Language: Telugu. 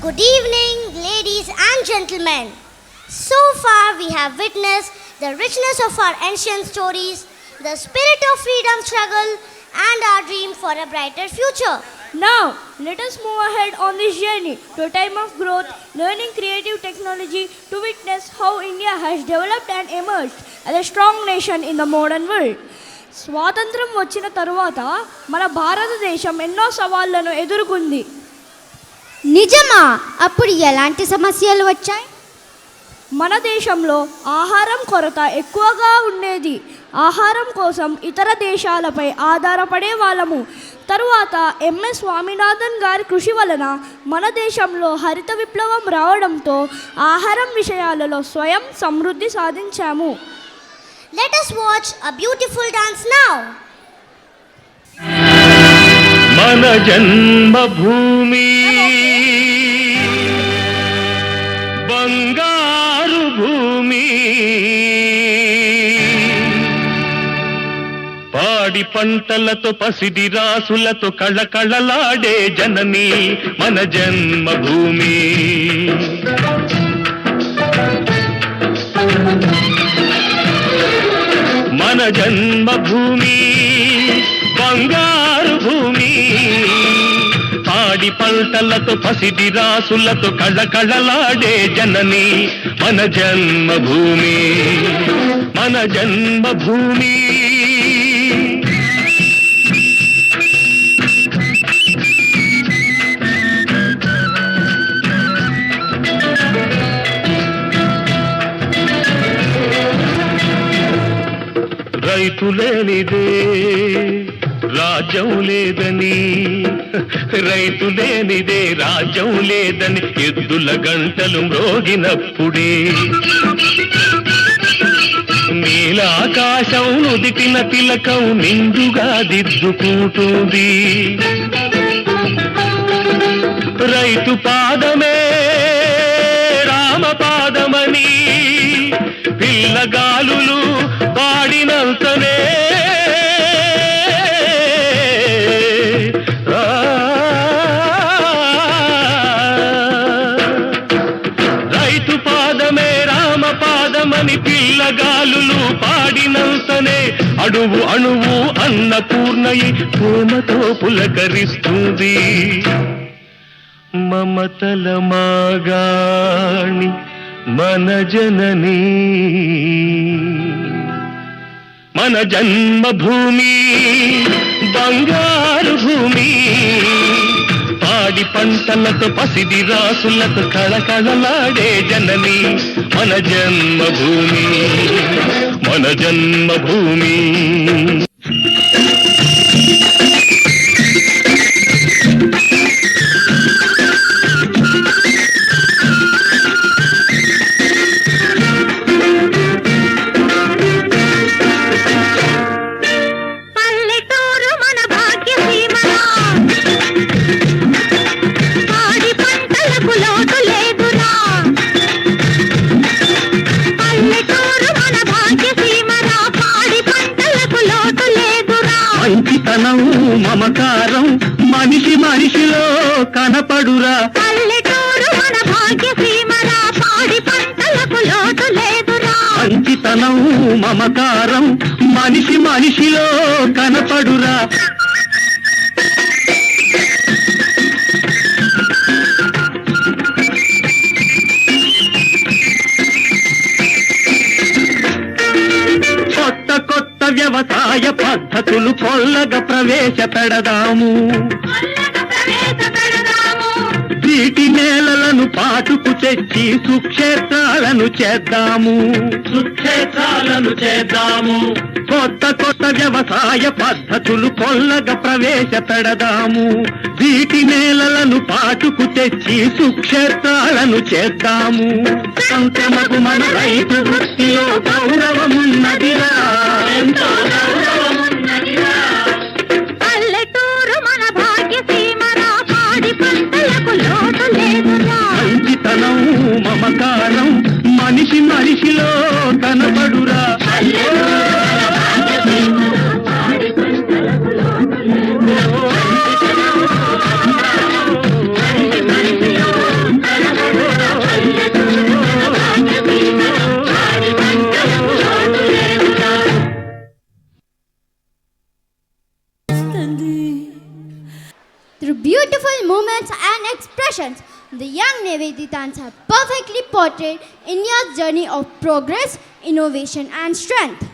Good evening, ladies and gentlemen. So far, we have witnessed the richness of our ancient stories, the spirit of freedom struggle, and our dream for a brighter future. Now, let us move ahead on this journey to a time of growth, learning creative technology to witness how India has developed and emerged as a strong nation in the modern world. స్వాతంత్రం వచ్చిన తరువాత మన భారతదేశం ఎన్నో సవాళ్లను ఎదుర్కొంది. నిజమా? అప్పుడు ఎలాంటి సమస్యలు వచ్చాయి? మన దేశంలో ఆహారం కొరత ఎక్కువగా ఉండేది. ఆహారం కోసం ఇతర దేశాలపై ఆధారపడే వాళ్ళము. తరువాత ఎంఎస్ స్వామినాథన్ గారి కృషి వలన మన దేశంలో హరిత విప్లవం రావడంతో ఆహారం విషయాలలో స్వయం సమృద్ధి సాధించాము. Let us watch a beautiful dance now. మన జన్మభూమి బంగారు భూమి, పాడి పంటలతో పసిడి రాసులతో కళకళలాడే జనని మన జన్మభూమి. మన జన్మభూమి బంగారు భూమి, పాడి పంటలతో పసిడి రాసులతో కళకళలాడే జనని మన జన్మభూమి. మన జన్మభూమి రైతు లేనిదే రాజ్యం లేదని, రైతు లేనిదే రాజ్యం లేదని ఎద్దుల గంటలు మ్రోగినప్పుడే నీలాకాశం నుదిటిన తిలకం నిండుగా దిద్దుకుంటుంది. రైతు పాదమే రామపాదమని పిల్లగాలులు పాడినంతనే రైతు పాదమే రామపాదమని పిల్లగాలులు పాడినంతనే అణువు అణువు అన్నపూర్ణయి ప్రేమతో పులకరిస్తుంది. మమతల మాగాణి మన జనని మన జన్మభూమి బంగారు భూమి, పాడి పంటలతో పసిడి రాసులతో కళకళలాడే జనని మన జన్మభూమి. మన జన్మభూమి మమకారం మనిషి మనిషిలో కనపడురా. పల్లెటూరు మన భాగ్యసీమరా, పాడి పంటలకు లోటు లేదురా. మంచితనం మమకారం మనిషి మనిషిలో కనపడురా. కొత్త కొత్త వ్యవసాయ పద్ధతులు కొల్లగా ప్రవేశపెడదాము. వీటి నేలలను పాటుకు తెచ్చి సుక్షేత్రాలను చేద్దాము. కొత్త కొత్త వ్యవసాయ పద్ధతులు కొల్లగా ప్రవేశపెడదాము. వీటి నేలలను పాటుకు తెచ్చి సుక్షేత్రాలను చేద్దాము. సంతమగు మన రైతు వృత్తిలో గౌరవమున్నదిరా, ఎంతో గౌరవమున్నదిరా. పల్లెటూరు మన భాగ్యసీమరా, పాడి పంటలకు లోటు లేదురా. మంచితనం మమకారం మనిషి మనిషిలో కనపడురా. Through beautiful movements and expressions, the young Niveditans have perfectly portrayed India's journey of progress, innovation, and strength.